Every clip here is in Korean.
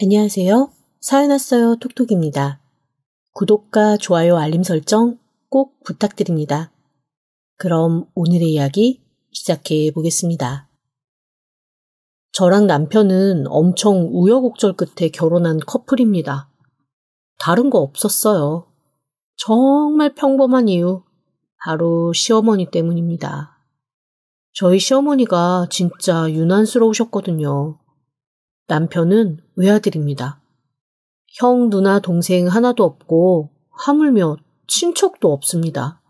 안녕하세요. 사연 왔어요 톡톡입니다. 구독과 좋아요 알림 설정 꼭 부탁드립니다. 그럼 오늘의 이야기 시작해 보겠습니다. 저랑 남편은 엄청 우여곡절 끝에 결혼한 커플입니다. 다른 거 없었어요. 정말 평범한 이유, 바로 시어머니 때문입니다. 저희 시어머니가 진짜 유난스러우셨거든요. 남편은 외아들입니다. 형, 누나, 동생 하나도 없고 하물며 친척도 없습니다.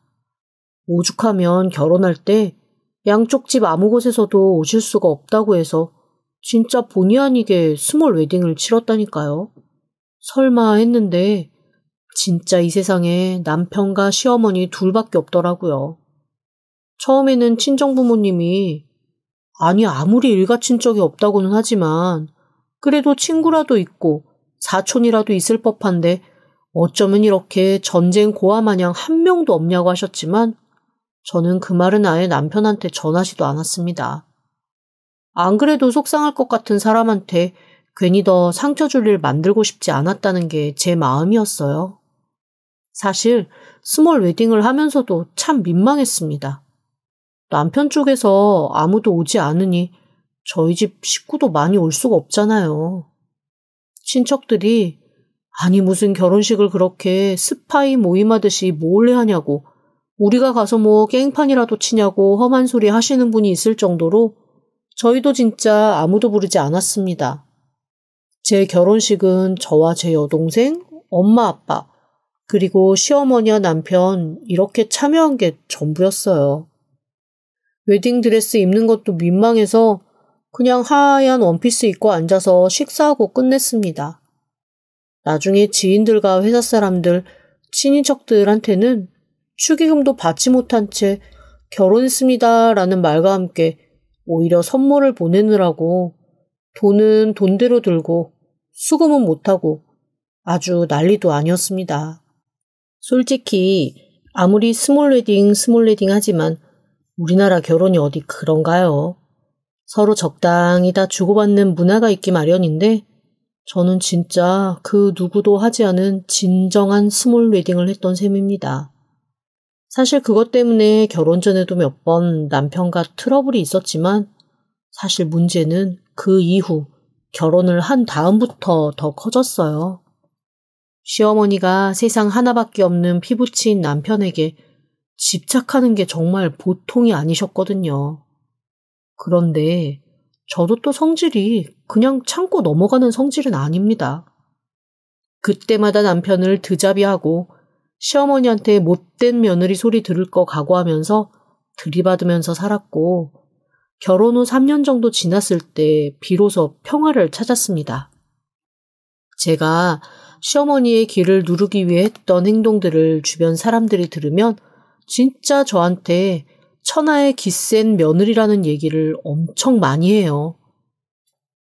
오죽하면 결혼할 때 양쪽 집 아무 곳에서도 오실 수가 없다고 해서 진짜 본의 아니게 스몰 웨딩을 치렀다니까요. 설마 했는데 진짜 이 세상에 남편과 시어머니 둘밖에 없더라고요. 처음에는 친정부모님이 아니 아무리 일가친척이 없다고는 하지만 그래도 친구라도 있고 사촌이라도 있을 법한데 어쩌면 이렇게 전쟁 고아 마냥 한 명도 없냐고 하셨지만 저는 그 말은 아예 남편한테 전하지도 않았습니다. 안 그래도 속상할 것 같은 사람한테 괜히 더 상처 줄 일 만들고 싶지 않았다는 게 제 마음이었어요. 사실 스몰 웨딩을 하면서도 참 민망했습니다. 남편 쪽에서 아무도 오지 않으니 저희 집 식구도 많이 올 수가 없잖아요. 친척들이 아니 무슨 결혼식을 그렇게 스파이 모임하듯이 몰래 하냐고 우리가 가서 뭐 깽판이라도 치냐고 험한 소리 하시는 분이 있을 정도로 저희도 진짜 아무도 부르지 않았습니다. 제 결혼식은 저와 제 여동생, 엄마 아빠, 그리고 시어머니와 남편 이렇게 참여한 게 전부였어요. 웨딩드레스 입는 것도 민망해서 그냥 하얀 원피스 입고 앉아서 식사하고 끝냈습니다. 나중에 지인들과 회사 사람들, 친인척들한테는 축의금도 받지 못한 채 결혼했습니다라는 말과 함께 오히려 선물을 보내느라고 돈은 돈대로 들고 수금은 못하고 아주 난리도 아니었습니다. 솔직히 아무리 스몰 웨딩 하지만 우리나라 결혼이 어디 그런가요? 서로 적당히 다 주고받는 문화가 있기 마련인데 저는 진짜 그 누구도 하지 않은 진정한 스몰 웨딩을 했던 셈입니다. 사실 그것 때문에 결혼 전에도 몇 번 남편과 트러블이 있었지만 사실 문제는 그 이후 결혼을 한 다음부터 더 커졌어요. 시어머니가 세상 하나밖에 없는 피부치인 남편에게 집착하는 게 정말 보통이 아니셨거든요. 그런데 저도 또 성질이 그냥 참고 넘어가는 성질은 아닙니다. 그때마다 남편을 드자비하고 시어머니한테 못된 며느리 소리 들을 거 각오하면서 들이받으면서 살았고 결혼 후 3년 정도 지났을 때 비로소 평화를 찾았습니다. 제가 시어머니의 길을 누르기 위해 했던 행동들을 주변 사람들이 들으면 진짜 저한테 천하의 기센 며느리라는 얘기를 엄청 많이 해요.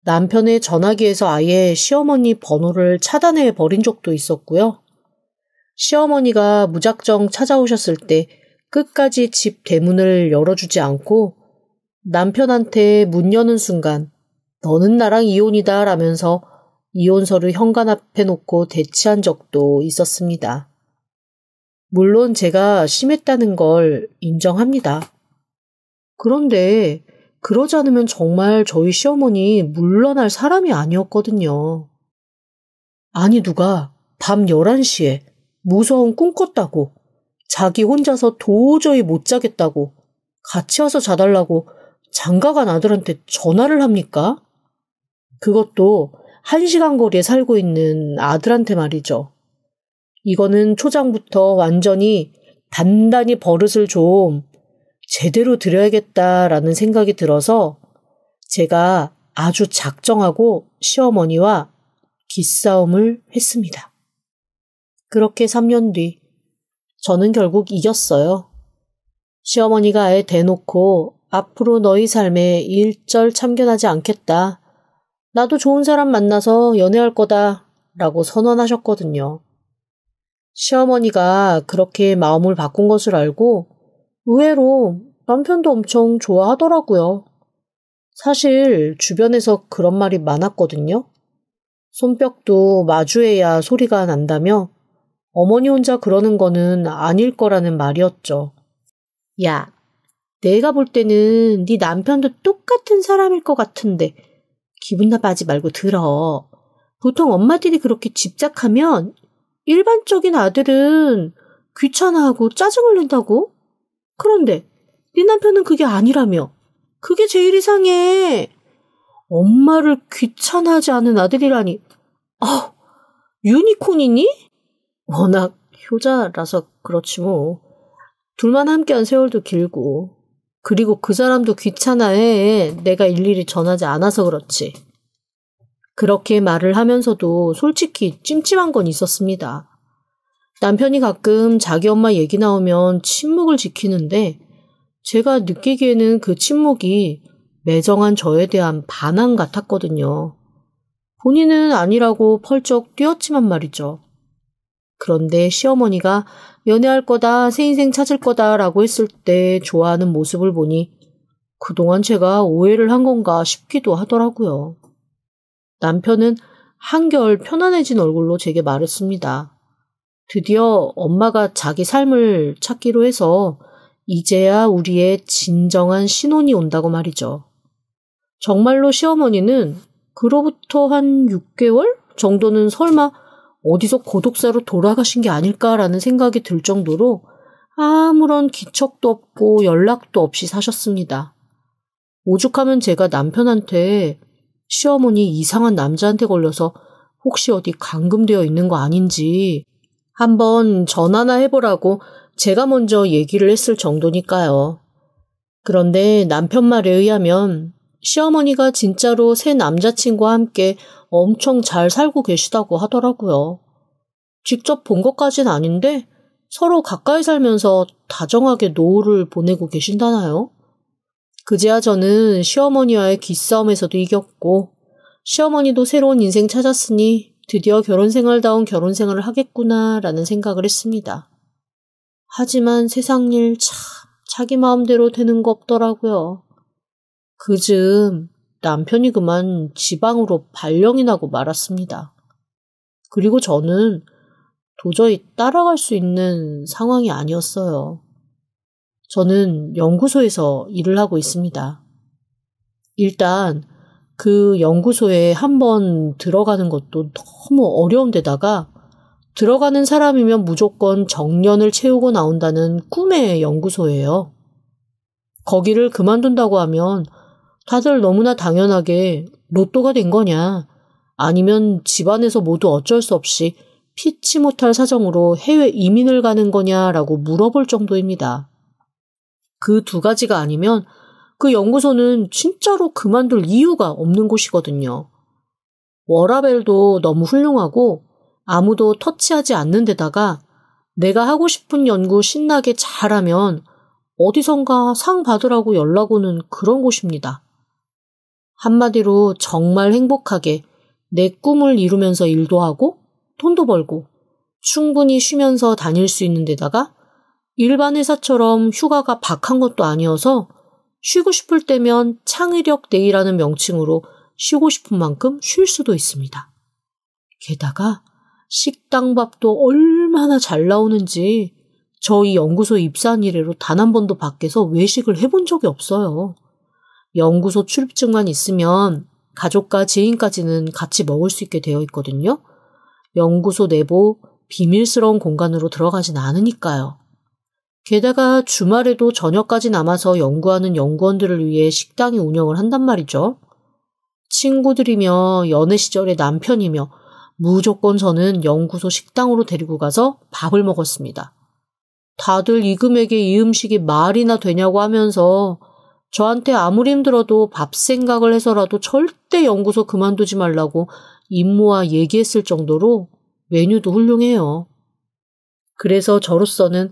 남편의 전화기에서 아예 시어머니 번호를 차단해 버린 적도 있었고요. 시어머니가 무작정 찾아오셨을 때 끝까지 집 대문을 열어주지 않고 남편한테 문 여는 순간 너는 나랑 이혼이다 라면서 이혼서를 현관 앞에 놓고 대치한 적도 있었습니다. 물론 제가 심했다는 걸 인정합니다. 그런데 그러지 않으면 정말 저희 시어머니 물러날 사람이 아니었거든요. 아니 누가 밤 11시에 무서운 꿈 꿨다고 자기 혼자서 도저히 못 자겠다고 같이 와서 자달라고 장가간 아들한테 전화를 합니까? 그것도 1시간 거리에 살고 있는 아들한테 말이죠. 이거는 초장부터 완전히 단단히 버릇을 좀 제대로 드려야겠다라는 생각이 들어서 제가 아주 작정하고 시어머니와 기싸움을 했습니다. 그렇게 3년 뒤 저는 결국 이겼어요. 시어머니가 아예 대놓고 앞으로 너희 삶에 일절 참견하지 않겠다. 나도 좋은 사람 만나서 연애할 거다 라고 선언하셨거든요. 시어머니가 그렇게 마음을 바꾼 것을 알고 의외로 남편도 엄청 좋아하더라고요. 사실 주변에서 그런 말이 많았거든요. 손뼉도 마주해야 소리가 난다며 어머니 혼자 그러는 거는 아닐 거라는 말이었죠. 야, 내가 볼 때는 네 남편도 똑같은 사람일 것 같은데 기분 나빠하지 말고 들어. 보통 엄마들이 그렇게 집착하면 일반적인 아들은 귀찮아하고 짜증을 낸다고? 그런데 네 남편은 그게 아니라며. 그게 제일 이상해. 엄마를 귀찮아하지 않은 아들이라니. 유니콘이니? 워낙 효자라서 그렇지 뭐. 둘만 함께한 세월도 길고. 그리고 그 사람도 귀찮아해. 내가 일일이 전하지 않아서 그렇지. 그렇게 말을 하면서도 솔직히 찜찜한 건 있었습니다. 남편이 가끔 자기 엄마 얘기 나오면 침묵을 지키는데 제가 느끼기에는 그 침묵이 매정한 저에 대한 반항 같았거든요. 본인은 아니라고 펄쩍 뛰었지만 말이죠. 그런데 시어머니가 연애할 거다, 새 인생 찾을 거다 라고 했을 때 좋아하는 모습을 보니 그동안 제가 오해를 한 건가 싶기도 하더라고요. 남편은 한결 편안해진 얼굴로 제게 말했습니다. 드디어 엄마가 자기 삶을 찾기로 해서 이제야 우리의 진정한 신혼이 온다고 말이죠. 정말로 시어머니는 그로부터 한 6개월 정도는 설마 어디서 고독사로 돌아가신 게 아닐까라는 생각이 들 정도로 아무런 기척도 없고 연락도 없이 사셨습니다. 오죽하면 제가 남편한테 시어머니 이상한 남자한테 걸려서 혹시 어디 감금되어 있는 거 아닌지 한번 전화나 해보라고 제가 먼저 얘기를 했을 정도니까요. 그런데 남편 말에 의하면 시어머니가 진짜로 새 남자친구와 함께 엄청 잘 살고 계시다고 하더라고요. 직접 본 것까진 아닌데 서로 가까이 살면서 다정하게 노후를 보내고 계신다나요? 그제야 저는 시어머니와의 기싸움에서도 이겼고 시어머니도 새로운 인생 찾았으니 드디어 결혼생활다운 결혼생활을 하겠구나라는 생각을 했습니다. 하지만 세상 일 참 자기 마음대로 되는 거 없더라고요. 그즈음 남편이 그만 지방으로 발령이 나고 말았습니다. 그리고 저는 도저히 따라갈 수 있는 상황이 아니었어요. 저는 연구소에서 일을 하고 있습니다. 일단 그 연구소에 한번 들어가는 것도 너무 어려운 데다가 들어가는 사람이면 무조건 정년을 채우고 나온다는 꿈의 연구소예요. 거기를 그만둔다고 하면 다들 너무나 당연하게 로또가 된 거냐 아니면 집안에서 모두 어쩔 수 없이 피치 못할 사정으로 해외 이민을 가는 거냐라고 물어볼 정도입니다. 그 두 가지가 아니면 그 연구소는 진짜로 그만둘 이유가 없는 곳이거든요. 워라밸도 너무 훌륭하고 아무도 터치하지 않는 데다가 내가 하고 싶은 연구 신나게 잘하면 어디선가 상 받으라고 연락 오는 그런 곳입니다. 한마디로 정말 행복하게 내 꿈을 이루면서 일도 하고 돈도 벌고 충분히 쉬면서 다닐 수 있는 데다가 일반 회사처럼 휴가가 박한 것도 아니어서 쉬고 싶을 때면 창의력 데이라는 명칭으로 쉬고 싶은 만큼 쉴 수도 있습니다. 게다가 식당밥도 얼마나 잘 나오는지 저희 연구소 입사한 이래로 단 한 번도 밖에서 외식을 해본 적이 없어요. 연구소 출입증만 있으면 가족과 지인까지는 같이 먹을 수 있게 되어 있거든요. 연구소 내부 비밀스러운 공간으로 들어가진 않으니까요. 게다가 주말에도 저녁까지 남아서 연구하는 연구원들을 위해 식당이 운영을 한단 말이죠. 친구들이며 연애 시절의 남편이며 무조건 저는 연구소 식당으로 데리고 가서 밥을 먹었습니다. 다들 이 금액에 이 음식이 말이나 되냐고 하면서 저한테 아무리 힘들어도 밥 생각을 해서라도 절대 연구소 그만두지 말라고 임모와 얘기했을 정도로 메뉴도 훌륭해요. 그래서 저로서는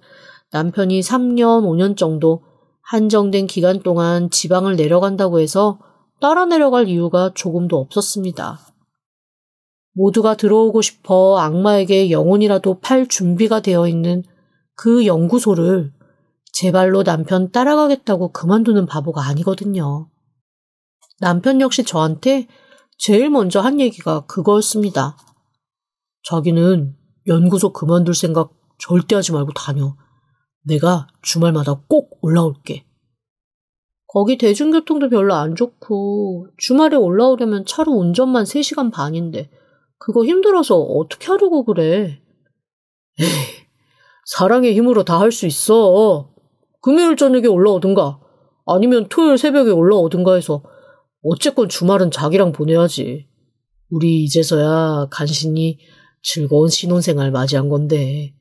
남편이 3년, 5년 정도 한정된 기간 동안 지방을 내려간다고 해서 따라 내려갈 이유가 조금도 없었습니다. 모두가 들어오고 싶어 악마에게 영혼이라도 팔 준비가 되어 있는 그 연구소를 제 발로 남편 따라가겠다고 그만두는 바보가 아니거든요. 남편 역시 저한테 제일 먼저 한 얘기가 그거였습니다. 자기는 연구소 그만둘 생각 절대 하지 말고 다녀. 내가 주말마다 꼭 올라올게. 거기 대중교통도 별로 안 좋고 주말에 올라오려면 차로 운전만 3시간 반인데 그거 힘들어서 어떻게 하려고 그래. 에이, 사랑의 힘으로 다 할 수 있어. 금요일 저녁에 올라오든가 아니면 토요일 새벽에 올라오든가 해서 어쨌건 주말은 자기랑 보내야지. 우리 이제서야 간신히 즐거운 신혼생활 맞이한 건데.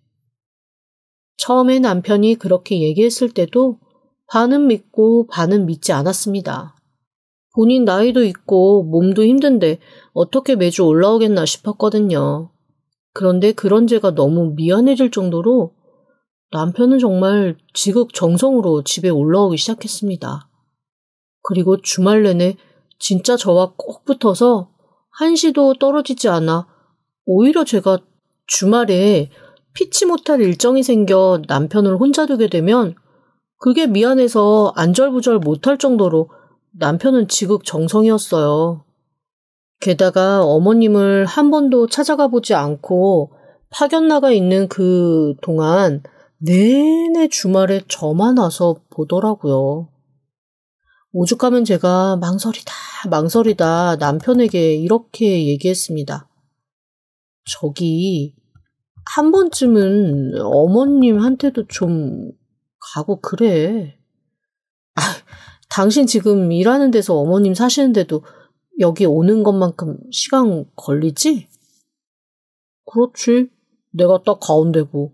처음에 남편이 그렇게 얘기했을 때도 반은 믿고 반은 믿지 않았습니다. 본인 나이도 있고 몸도 힘든데 어떻게 매주 올라오겠나 싶었거든요. 그런데 그런 제가 너무 미안해질 정도로 남편은 정말 지극정성으로 집에 올라오기 시작했습니다. 그리고 주말 내내 진짜 저와 꼭 붙어서 한시도 떨어지지 않아 오히려 제가 주말에 피치 못할 일정이 생겨 남편을 혼자 두게 되면 그게 미안해서 안절부절 못할 정도로 남편은 지극정성이었어요. 게다가 어머님을 한 번도 찾아가 보지 않고 파견 나가 있는 그 동안 내내 주말에 저만 와서 보더라고요. 오죽하면 제가 망설이다 남편에게 이렇게 얘기했습니다. 저기 한 번쯤은 어머님한테도 좀 가고 그래. 당신 지금 일하는 데서 어머님 사시는데도 여기 오는 것만큼 시간 걸리지? 그렇지. 내가 딱 가운데고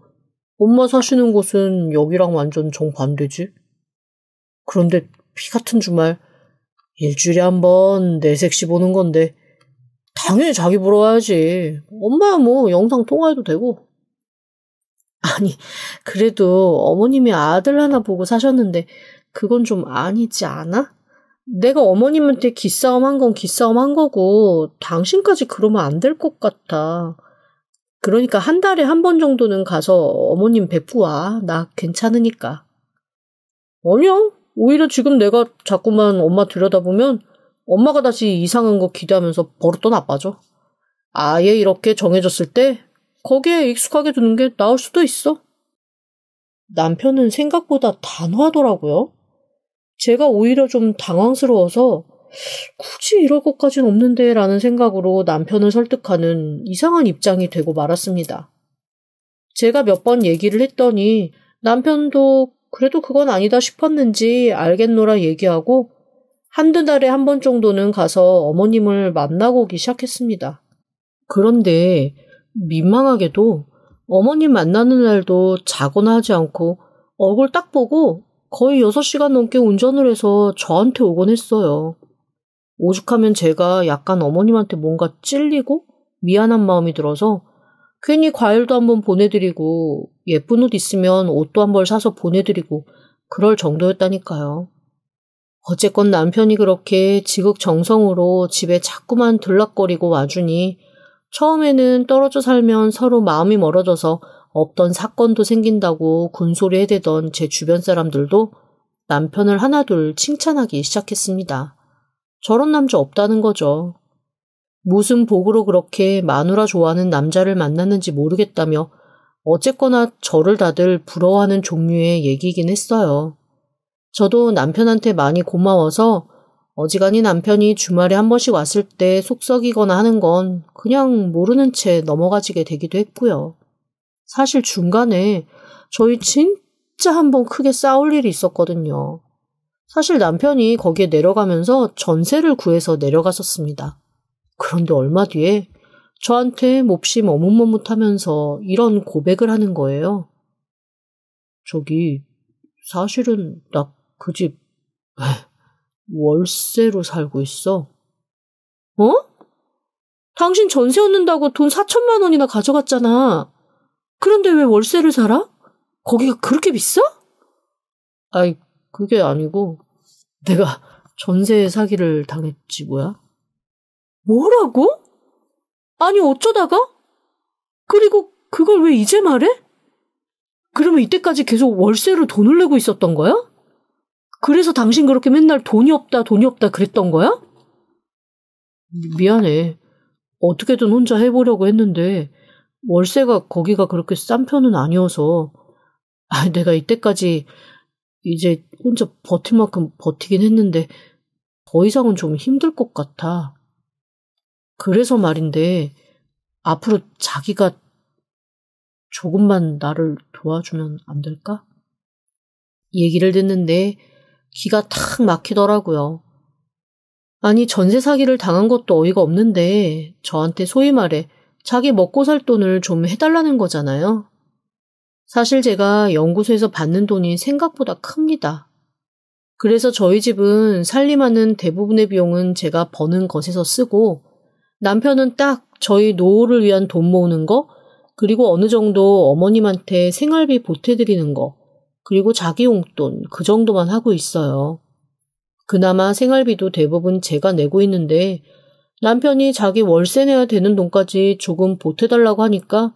엄마 사시는 곳은 여기랑 완전 정반대지. 그런데 피 같은 주말 일주일에 한 번 내 색시 보는 건데 당연히 자기 보러 와야지. 엄마야 뭐 영상 통화해도 되고. 아니 그래도 어머님이 아들 하나 보고 사셨는데 그건 좀 아니지 않아? 내가 어머님한테 기싸움 한 건 기싸움 한 거고 당신까지 그러면 안 될 것 같아. 그러니까 한 달에 한 번 정도는 가서 어머님 뵙고 와. 나 괜찮으니까. 아니야. 오히려 지금 내가 자꾸만 엄마 들여다보면 엄마가 다시 이상한 거 기대하면서 버릇 더 나빠져. 아예 이렇게 정해졌을 때 거기에 익숙하게 두는 게 나을 수도 있어. 남편은 생각보다 단호하더라고요. 제가 오히려 좀 당황스러워서 굳이 이럴 것까진 없는데 라는 생각으로 남편을 설득하는 이상한 입장이 되고 말았습니다. 제가 몇 번 얘기를 했더니 남편도 그래도 그건 아니다 싶었는지 알겠노라 얘기하고 한두 달에 한 번 정도는 가서 어머님을 만나고 오기 시작했습니다. 그런데 민망하게도 어머님 만나는 날도 자거나 하지 않고 얼굴 딱 보고 거의 6시간 넘게 운전을 해서 저한테 오곤 했어요. 오죽하면 제가 약간 어머님한테 뭔가 찔리고 미안한 마음이 들어서 괜히 과일도 한번 보내드리고 예쁜 옷 있으면 옷도 한 벌 사서 보내드리고 그럴 정도였다니까요. 어쨌건 남편이 그렇게 지극정성으로 집에 자꾸만 들락거리고 와주니 처음에는 떨어져 살면 서로 마음이 멀어져서 없던 사건도 생긴다고 군소리 해대던 제 주변 사람들도 남편을 하나둘 칭찬하기 시작했습니다. 저런 남자 없다는 거죠. 무슨 복으로 그렇게 마누라 좋아하는 남자를 만났는지 모르겠다며 어쨌거나 저를 다들 부러워하는 종류의 얘기이긴 했어요. 저도 남편한테 많이 고마워서 어지간히 남편이 주말에 한 번씩 왔을 때 속썩이거나 하는 건 그냥 모르는 채 넘어가지게 되기도 했고요. 사실 중간에 저희 진짜 한번 크게 싸울 일이 있었거든요. 사실 남편이 거기에 내려가면서 전세를 구해서 내려갔었습니다. 그런데 얼마 뒤에 저한테 몹시 머뭇머뭇하면서 이런 고백을 하는 거예요. 저기 사실은 나 그 집 월세로 살고 있어. 어? 당신 전세 얻는다고 돈 4천만 원이나 가져갔잖아. 그런데 왜 월세를 살아? 거기가 그렇게 비싸? 아이, 그게 아니고 내가 전세 사기를 당했지 뭐야. 뭐라고? 아니 어쩌다가? 그리고 그걸 왜 이제 말해? 그러면 이때까지 계속 월세로 돈을 내고 있었던 거야? 그래서 당신 그렇게 맨날 돈이 없다 그랬던 거야? 미안해. 어떻게든 혼자 해보려고 했는데 월세가 거기가 그렇게 싼 편은 아니어서 내가 이때까지 이제 혼자 버틸 만큼 버티긴 했는데 더 이상은 좀 힘들 것 같아. 그래서 말인데 앞으로 자기가 조금만 나를 도와주면 안 될까? 얘기를 듣는데 기가 탁 막히더라고요. 아니, 전세 사기를 당한 것도 어이가 없는데 저한테 소위 말해 자기 먹고 살 돈을 좀 해달라는 거잖아요. 사실 제가 연구소에서 받는 돈이 생각보다 큽니다. 그래서 저희 집은 살림하는 대부분의 비용은 제가 버는 것에서 쓰고 남편은 딱 저희 노후를 위한 돈 모으는 거, 그리고 어느 정도 어머님한테 생활비 보태드리는 거, 그리고 자기 용돈 그 정도만 하고 있어요. 그나마 생활비도 대부분 제가 내고 있는데 남편이 자기 월세 내야 되는 돈까지 조금 보태달라고 하니까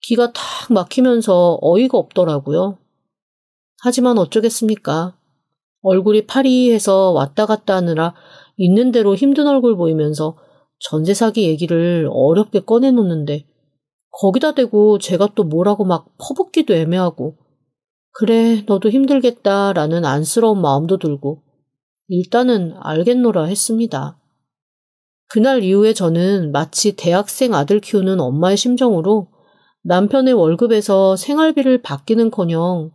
기가 탁 막히면서 어이가 없더라고요. 하지만 어쩌겠습니까? 얼굴이 파리해서 왔다 갔다 하느라 있는 대로 힘든 얼굴 보이면서 전세 사기 얘기를 어렵게 꺼내놓는데 거기다 대고 제가 또 뭐라고 막 퍼붓기도 애매하고 그래 너도 힘들겠다라는 안쓰러운 마음도 들고 일단은 알겠노라 했습니다. 그날 이후에 저는 마치 대학생 아들 키우는 엄마의 심정으로 남편의 월급에서 생활비를 받기는커녕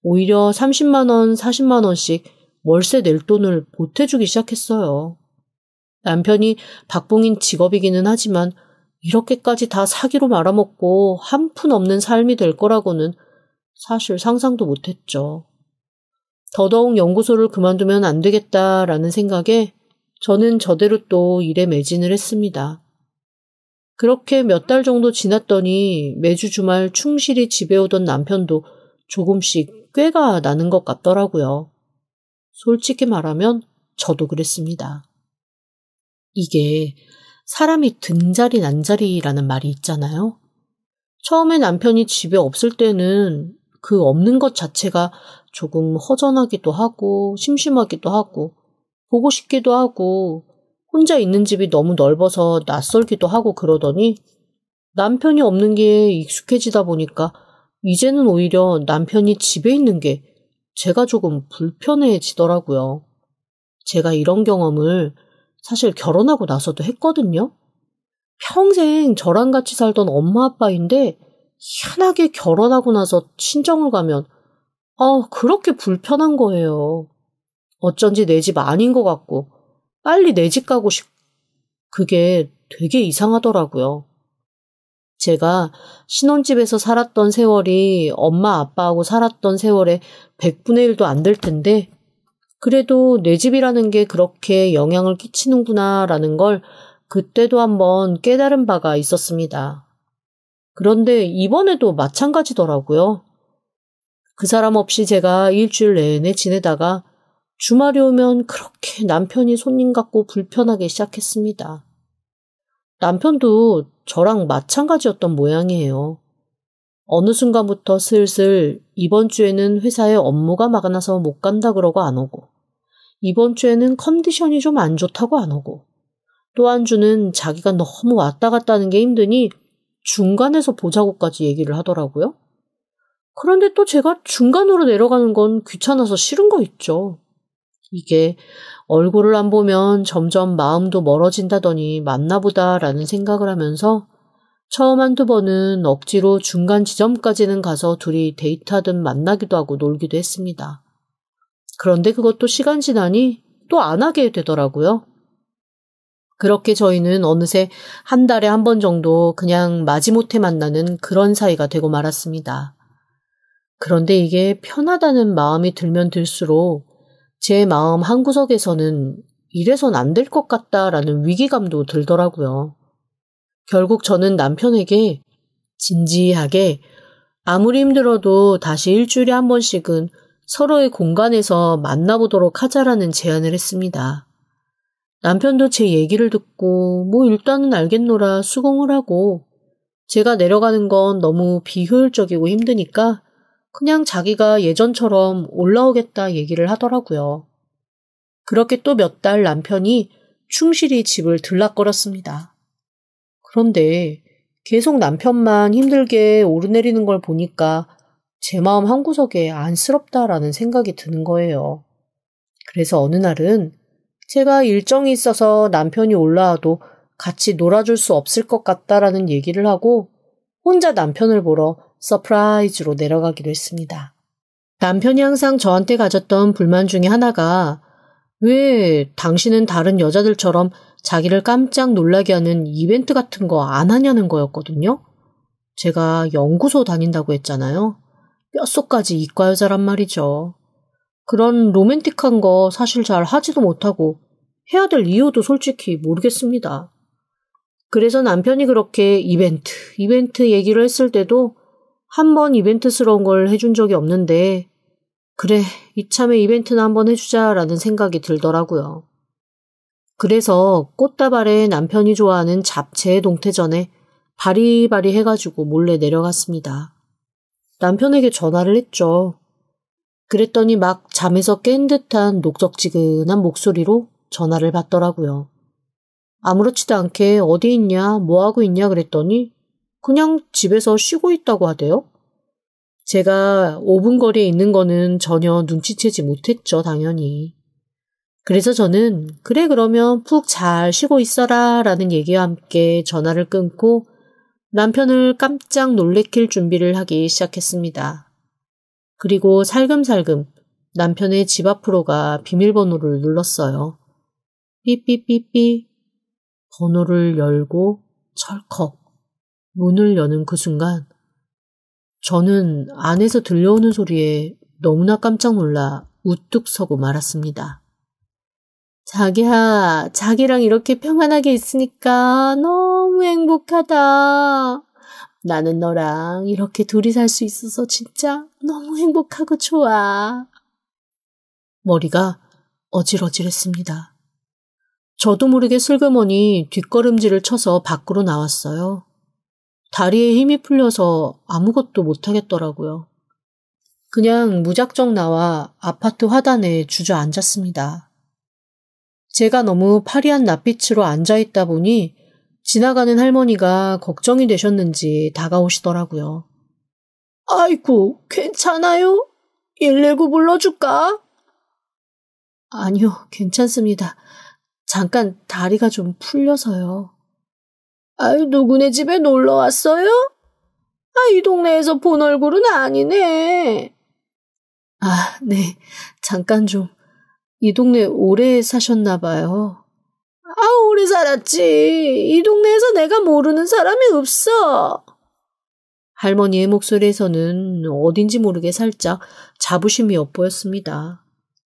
오히려 30만 원, 40만 원씩 월세 낼 돈을 보태주기 시작했어요. 남편이 박봉인 직업이기는 하지만 이렇게까지 다 사기로 말아먹고 한 푼 없는 삶이 될 거라고는 사실 상상도 못했죠. 더더욱 연구소를 그만두면 안 되겠다라는 생각에 저는 저대로 또 일에 매진을 했습니다. 그렇게 몇 달 정도 지났더니 매주 주말 충실히 집에 오던 남편도 조금씩 꾀가 나는 것 같더라고요. 솔직히 말하면 저도 그랬습니다. 이게 사람이 든자리 난자리라는 말이 있잖아요. 처음에 남편이 집에 없을 때는 그 없는 것 자체가 조금 허전하기도 하고 심심하기도 하고 보고 싶기도 하고 혼자 있는 집이 너무 넓어서 낯설기도 하고 그러더니 남편이 없는 게 익숙해지다 보니까 이제는 오히려 남편이 집에 있는 게 제가 조금 불편해지더라고요. 제가 이런 경험을 사실 결혼하고 나서도 했거든요. 평생 저랑 같이 살던 엄마 아빠인데 희한하게 결혼하고 나서 친정을 가면 그렇게 불편한 거예요. 어쩐지 내 집 아닌 것 같고 빨리 내 집 가고 그게 되게 이상하더라고요. 제가 신혼집에서 살았던 세월이 엄마 아빠하고 살았던 세월의 100분의 1도 안 될 텐데 그래도 내 집이라는 게 그렇게 영향을 끼치는구나라는 걸 그때도 한번 깨달은 바가 있었습니다. 그런데 이번에도 마찬가지더라고요. 그 사람 없이 제가 일주일 내내 지내다가 주말이 오면 그렇게 남편이 손님 같고 불편하게 시작했습니다. 남편도 저랑 마찬가지였던 모양이에요. 어느 순간부터 슬슬 이번 주에는 회사에 업무가 많아서 못 간다 그러고 안 오고 이번 주에는 컨디션이 좀 안 좋다고 안 오고 또 한 주는 자기가 너무 왔다 갔다 하는 게 힘드니 중간에서 보자고까지 얘기를 하더라고요. 그런데 또 제가 중간으로 내려가는 건 귀찮아서 싫은 거 있죠. 이게 얼굴을 안 보면 점점 마음도 멀어진다더니 맞나보다라는 생각을 하면서 처음 한두 번은 억지로 중간 지점까지는 가서 둘이 데이트하듯 만나기도 하고 놀기도 했습니다. 그런데 그것도 시간 지나니 또 안 하게 되더라고요. 그렇게 저희는 어느새 한 달에 한 번 정도 그냥 마지못해 만나는 그런 사이가 되고 말았습니다. 그런데 이게 편하다는 마음이 들면 들수록 제 마음 한구석에서는 이래선 안 될 것 같다라는 위기감도 들더라고요. 결국 저는 남편에게 진지하게 아무리 힘들어도 다시 일주일에 한 번씩은 서로의 공간에서 만나보도록 하자라는 제안을 했습니다. 남편도 제 얘기를 듣고 일단은 알겠노라 수긍을 하고 제가 내려가는 건 너무 비효율적이고 힘드니까 그냥 자기가 예전처럼 올라오겠다 얘기를 하더라고요. 그렇게 또 몇 달 남편이 충실히 집을 들락거렸습니다. 그런데 계속 남편만 힘들게 오르내리는 걸 보니까 제 마음 한구석에 안쓰럽다라는 생각이 드는 거예요. 그래서 어느 날은 제가 일정이 있어서 남편이 올라와도 같이 놀아줄 수 없을 것 같다라는 얘기를 하고 혼자 남편을 보러 서프라이즈로 내려가기로 했습니다. 남편이 항상 저한테 가졌던 불만 중에 하나가 왜 당신은 다른 여자들처럼 자기를 깜짝 놀라게 하는 이벤트 같은 거 안 하냐는 거였거든요. 제가 연구소 다닌다고 했잖아요. 뼛속까지 이과 여자란 말이죠. 그런 로맨틱한 거 사실 잘 하지도 못하고 해야 될 이유도 솔직히 모르겠습니다. 그래서 남편이 그렇게 이벤트 얘기를 했을 때도 한 번 이벤트스러운 걸 해준 적이 없는데 그래, 이참에 이벤트나 한번 해주자라는 생각이 들더라고요. 그래서 꽃다발에 남편이 좋아하는 잡채 동태전에 바리바리 해가지고 몰래 내려갔습니다. 남편에게 전화를 했죠. 그랬더니 막 잠에서 깬 듯한 녹적지근한 목소리로 전화를 받더라고요. 아무렇지도 않게 어디 있냐, 뭐하고 있냐 그랬더니 그냥 집에서 쉬고 있다고 하대요. 제가 5분 거리에 있는 거는 전혀 눈치채지 못했죠, 당연히. 그래서 저는 그래 그러면 푹 잘 쉬고 있어라 라는 얘기와 함께 전화를 끊고 남편을 깜짝 놀래킬 준비를 하기 시작했습니다. 그리고 살금살금 남편의 집 앞으로 가 비밀번호를 눌렀어요. 삐삐삐삐. 번호를 열고 철컥 문을 여는 그 순간 저는 안에서 들려오는 소리에 너무나 깜짝 놀라 우뚝 서고 말았습니다. 자기야, 자기랑 이렇게 평안하게 있으니까 너무 행복하다. 나는 너랑 이렇게 둘이 살 수 있어서 진짜 너무 행복하고 좋아. 머리가 어질어질했습니다. 저도 모르게 슬그머니 뒷걸음질을 쳐서 밖으로 나왔어요. 다리에 힘이 풀려서 아무것도 못하겠더라고요. 그냥 무작정 나와 아파트 화단에 주저앉았습니다. 제가 너무 파리한 낯빛으로 앉아있다 보니 지나가는 할머니가 걱정이 되셨는지 다가오시더라고요. 아이고, 괜찮아요? 119 불러줄까? 아니요, 괜찮습니다. 잠깐 다리가 좀 풀려서요. 아유, 누구네 집에 놀러 왔어요? 아, 이 동네에서 본 얼굴은 아니네. 아, 네. 잠깐 좀. 이 동네 오래 사셨나 봐요. 아, 오래 살았지. 이 동네에서 내가 모르는 사람이 없어. 할머니의 목소리에서는 어딘지 모르게 살짝 자부심이 엿보였습니다.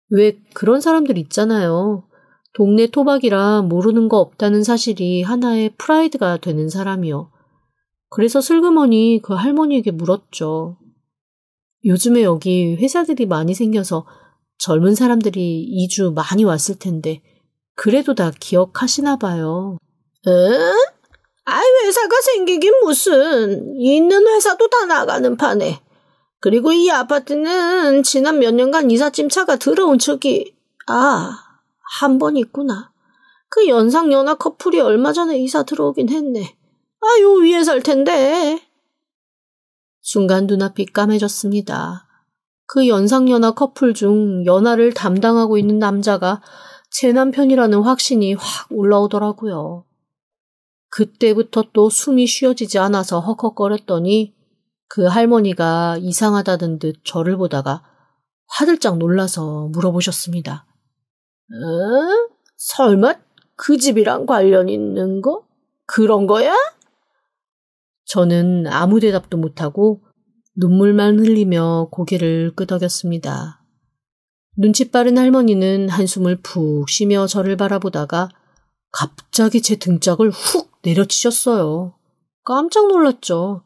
왜 그런 사람들 있잖아요. 동네 토박이라 모르는 거 없다는 사실이 하나의 프라이드가 되는 사람이요. 그래서 슬그머니 그 할머니에게 물었죠. 요즘에 여기 회사들이 많이 생겨서 젊은 사람들이 이주 많이 왔을 텐데 그래도 다 기억하시나 봐요. 응? 아이, 회사가 생기긴 무슨. 있는 회사도 다 나가는 판에. 그리고 이 아파트는 지난 몇 년간 이삿짐차가 들어온 적이 한 번 있구나. 그 연상연하 커플이 얼마 전에 이사 들어오긴 했네. 요 위에 살 텐데. 순간 눈앞이 까매졌습니다. 그 연상연하 커플 중 연하를 담당하고 있는 남자가 제 남편이라는 확신이 확 올라오더라고요. 그때부터 또 숨이 쉬어지지 않아서 헉헉거렸더니 그 할머니가 이상하다는 듯 저를 보다가 화들짝 놀라서 물어보셨습니다. 설마 그 집이랑 관련 있는 거? 그런 거야? 저는 아무 대답도 못하고 눈물만 흘리며 고개를 끄덕였습니다. 눈치 빠른 할머니는 한숨을 푹 쉬며 저를 바라보다가 갑자기 제 등짝을 훅 내려치셨어요. 깜짝 놀랐죠.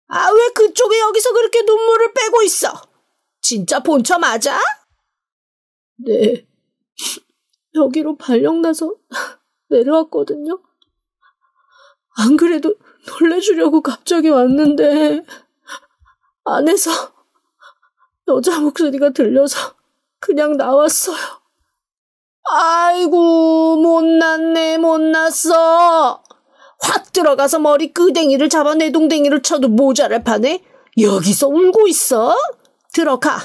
왜 그쪽에 여기서 그렇게 눈물을 빼고 있어? 진짜 본처 맞아? 네. 여기로 발령나서 내려왔거든요. 안 그래도 놀래주려고 갑자기 왔는데 안에서 여자 목소리가 들려서 그냥 나왔어요. 아이고, 못났네, 못났어. 확 들어가서 머리 끄댕이를 잡아 내동댕이를 쳐도 모자랄 판에 여기서 울고 있어? 들어가.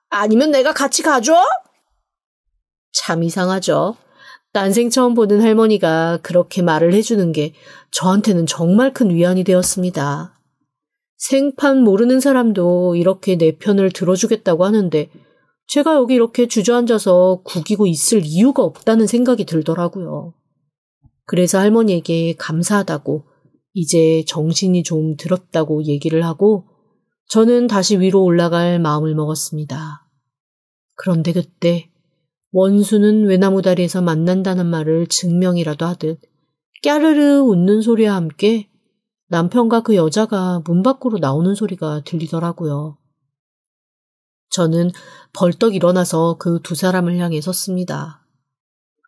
아니면 내가 같이 가줘? 참 이상하죠. 난생 처음 보는 할머니가 그렇게 말을 해주는 게 저한테는 정말 큰 위안이 되었습니다. 생판 모르는 사람도 이렇게 내 편을 들어주겠다고 하는데 제가 여기 이렇게 주저앉아서 구기고 있을 이유가 없다는 생각이 들더라고요. 그래서 할머니에게 감사하다고 이제 정신이 좀 들었다고 얘기를 하고 저는 다시 위로 올라갈 마음을 먹었습니다. 그런데 그때 원수는 외나무 다리에서 만난다는 말을 증명이라도 하듯 깨르르 웃는 소리와 함께 남편과 그 여자가 문 밖으로 나오는 소리가 들리더라고요. 저는 벌떡 일어나서 그 두 사람을 향해 섰습니다.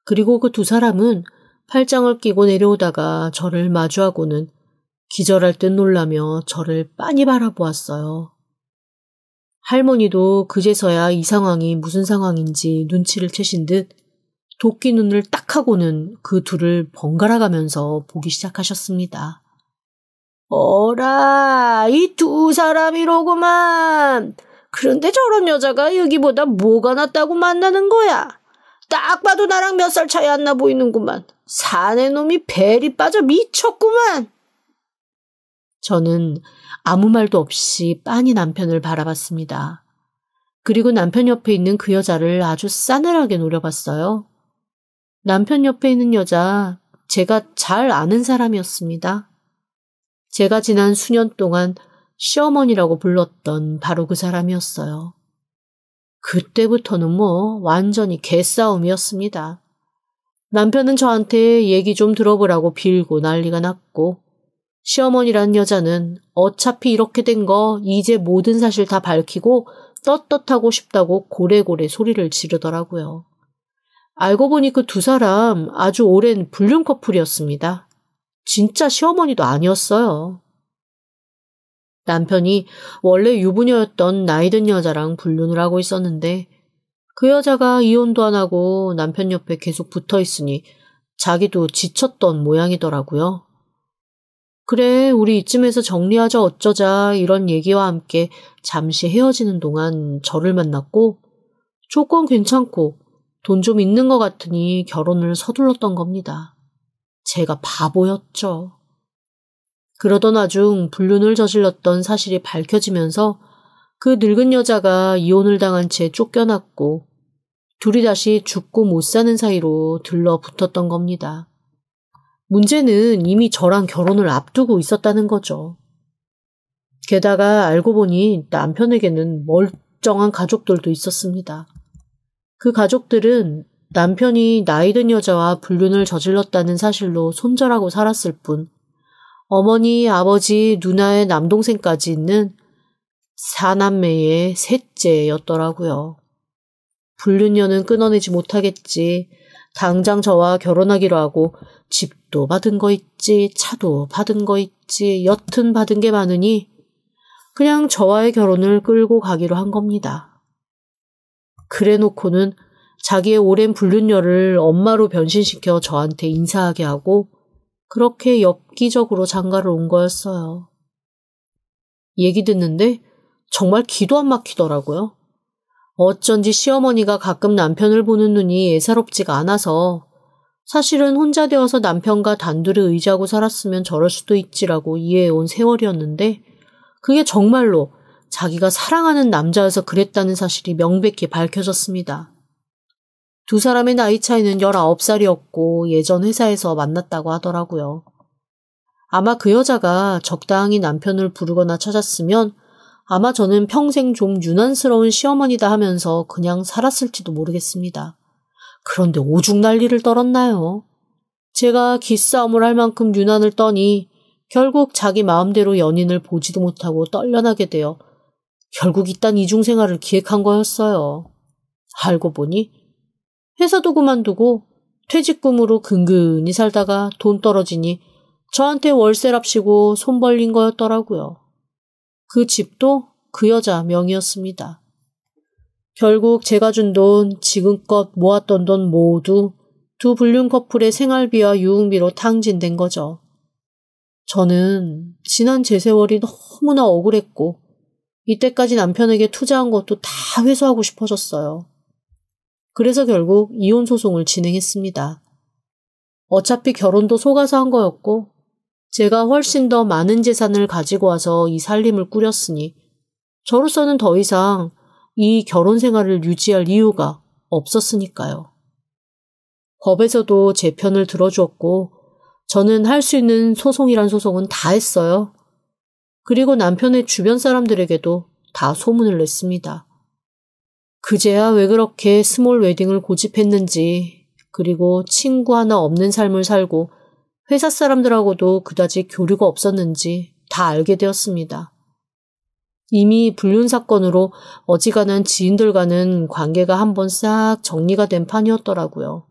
그리고 그 두 사람은 팔짱을 끼고 내려오다가 저를 마주하고는 기절할 듯 놀라며 저를 빤히 바라보았어요. 할머니도 그제서야 이 상황이 무슨 상황인지 눈치를 채신 듯 도끼 눈을 딱 하고는 그 둘을 번갈아 가면서 보기 시작하셨습니다. 어라, 이 두 사람이로구만. 그런데 저런 여자가 여기보다 뭐가 낫다고 만나는 거야? 딱 봐도 나랑 몇 살 차이 안 나 보이는구만. 사내 놈이 벨이 빠져 미쳤구만. 저는 아무 말도 없이 빤히 남편을 바라봤습니다. 그리고 남편 옆에 있는 그 여자를 아주 싸늘하게 노려봤어요. 남편 옆에 있는 여자, 제가 잘 아는 사람이었습니다. 제가 지난 수년 동안 시어머니라고 불렀던 바로 그 사람이었어요. 그때부터는 완전히 개싸움이었습니다. 남편은 저한테 얘기 좀 들어보라고 빌고 난리가 났고 시어머니란 여자는 어차피 이렇게 된 거 이제 모든 사실 다 밝히고 떳떳하고 싶다고 고래고래 소리를 지르더라고요. 알고 보니 그 두 사람 아주 오랜 불륜 커플이었습니다. 진짜 시어머니도 아니었어요. 남편이 원래 유부녀였던 나이든 여자랑 불륜을 하고 있었는데 그 여자가 이혼도 안 하고 남편 옆에 계속 붙어 있으니 자기도 지쳤던 모양이더라고요. 그래, 우리 이쯤에서 정리하자 어쩌자 이런 얘기와 함께 잠시 헤어지는 동안 저를 만났고 조건 괜찮고 돈 좀 있는 것 같으니 결혼을 서둘렀던 겁니다. 제가 바보였죠. 그러던 와중 불륜을 저질렀던 사실이 밝혀지면서 그 늙은 여자가 이혼을 당한 채 쫓겨났고 둘이 다시 죽고 못 사는 사이로 들러붙었던 겁니다. 문제는 이미 저랑 결혼을 앞두고 있었다는 거죠. 게다가 알고 보니 남편에게는 멀쩡한 가족들도 있었습니다. 그 가족들은 남편이 나이든 여자와 불륜을 저질렀다는 사실로 손절하고 살았을 뿐 어머니, 아버지, 누나의 남동생까지 있는 사남매의 셋째였더라고요. 불륜녀는 끊어내지 못하겠지. 당장 저와 결혼하기로 하고 집도 받은 거 있지, 차도 받은 거 있지, 여튼 받은 게 많으니 그냥 저와의 결혼을 끌고 가기로 한 겁니다. 그래 놓고는 자기의 오랜 불륜녀를 엄마로 변신시켜 저한테 인사하게 하고 그렇게 엽기적으로 장가를 온 거였어요. 얘기 듣는데 정말 기도 안 막히더라고요. 어쩐지 시어머니가 가끔 남편을 보는 눈이 예사롭지가 않아서 사실은 혼자 되어서 남편과 단둘이 의지하고 살았으면 저럴 수도 있지라고 이해해온 세월이었는데 그게 정말로 자기가 사랑하는 남자여서 그랬다는 사실이 명백히 밝혀졌습니다. 두 사람의 나이 차이는 19살이었고 예전 회사에서 만났다고 하더라고요. 아마 그 여자가 적당히 남편을 부르거나 찾았으면 아마 저는 평생 좀 유난스러운 시어머니다 하면서 그냥 살았을지도 모르겠습니다. 그런데 오죽 난리를 떨었나요? 제가 기싸움을 할 만큼 유난을 떠니 결국 자기 마음대로 연인을 보지도 못하고 떨려나게 되어 결국 이딴 이중생활을 기획한 거였어요. 알고 보니 회사도 그만두고 퇴직금으로 근근히 살다가 돈 떨어지니 저한테 월세랍시고 손 벌린 거였더라고요. 그 집도 그 여자 명의였습니다. 결국 제가 준 돈, 지금껏 모았던 돈 모두 두 불륜 커플의 생활비와 유흥비로 탕진된 거죠. 저는 지난 제 세월이 너무나 억울했고 이때까지 남편에게 투자한 것도 다 회수하고 싶어졌어요. 그래서 결국 이혼 소송을 진행했습니다. 어차피 결혼도 속아서 한 거였고 제가 훨씬 더 많은 재산을 가지고 와서 이 살림을 꾸렸으니 저로서는 더 이상 이 결혼 생활을 유지할 이유가 없었으니까요. 법에서도 제 편을 들어주었고 저는 할 수 있는 소송이란 소송은 다 했어요. 그리고 남편의 주변 사람들에게도 다 소문을 냈습니다. 그제야 왜 그렇게 스몰 웨딩을 고집했는지, 그리고 친구 하나 없는 삶을 살고 회사 사람들하고도 그다지 교류가 없었는지 다 알게 되었습니다. 이미 불륜 사건으로 어지간한 지인들과는 관계가 한번 싹 정리가 된 판이었더라고요.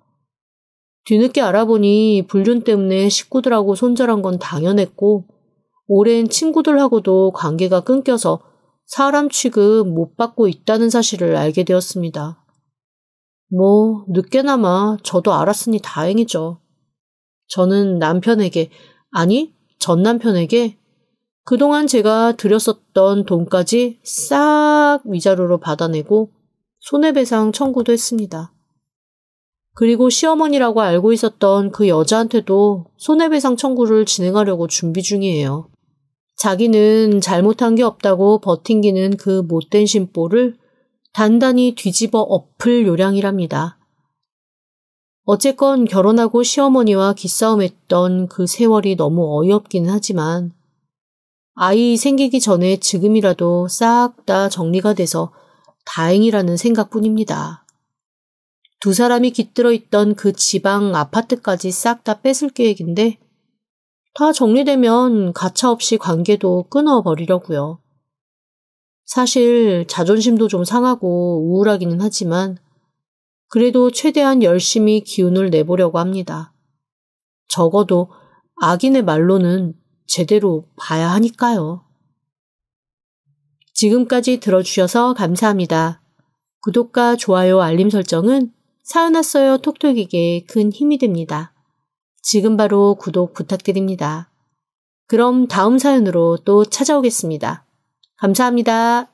뒤늦게 알아보니 불륜 때문에 식구들하고 손절한 건 당연했고 오랜 친구들하고도 관계가 끊겨서 사람 취급 못 받고 있다는 사실을 알게 되었습니다. 뭐 늦게나마 저도 알았으니 다행이죠. 저는 남편에게, 아니 전 남편에게 그동안 제가 들였었던 돈까지 싹 위자료로 받아내고 손해배상 청구도 했습니다. 그리고 시어머니라고 알고 있었던 그 여자한테도 손해배상 청구를 진행하려고 준비 중이에요. 자기는 잘못한 게 없다고 버팅기는 그 못된 심보를 단단히 뒤집어 엎을 요량이랍니다. 어쨌건 결혼하고 시어머니와 기싸움했던 그 세월이 너무 어이없기는 하지만 아이 생기기 전에 지금이라도 싹 다 정리가 돼서 다행이라는 생각뿐입니다. 두 사람이 깃들어 있던 그 지방 아파트까지 싹 다 뺏을 계획인데 다 정리되면 가차없이 관계도 끊어버리려고요. 사실 자존심도 좀 상하고 우울하기는 하지만 그래도 최대한 열심히 기운을 내보려고 합니다. 적어도 악인의 말로는 제대로 봐야 하니까요. 지금까지 들어주셔서 감사합니다. 구독과 좋아요, 알림 설정은 사연왔어요 톡톡에게 큰 힘이 됩니다. 지금 바로 구독 부탁드립니다. 그럼 다음 사연으로 또 찾아오겠습니다. 감사합니다.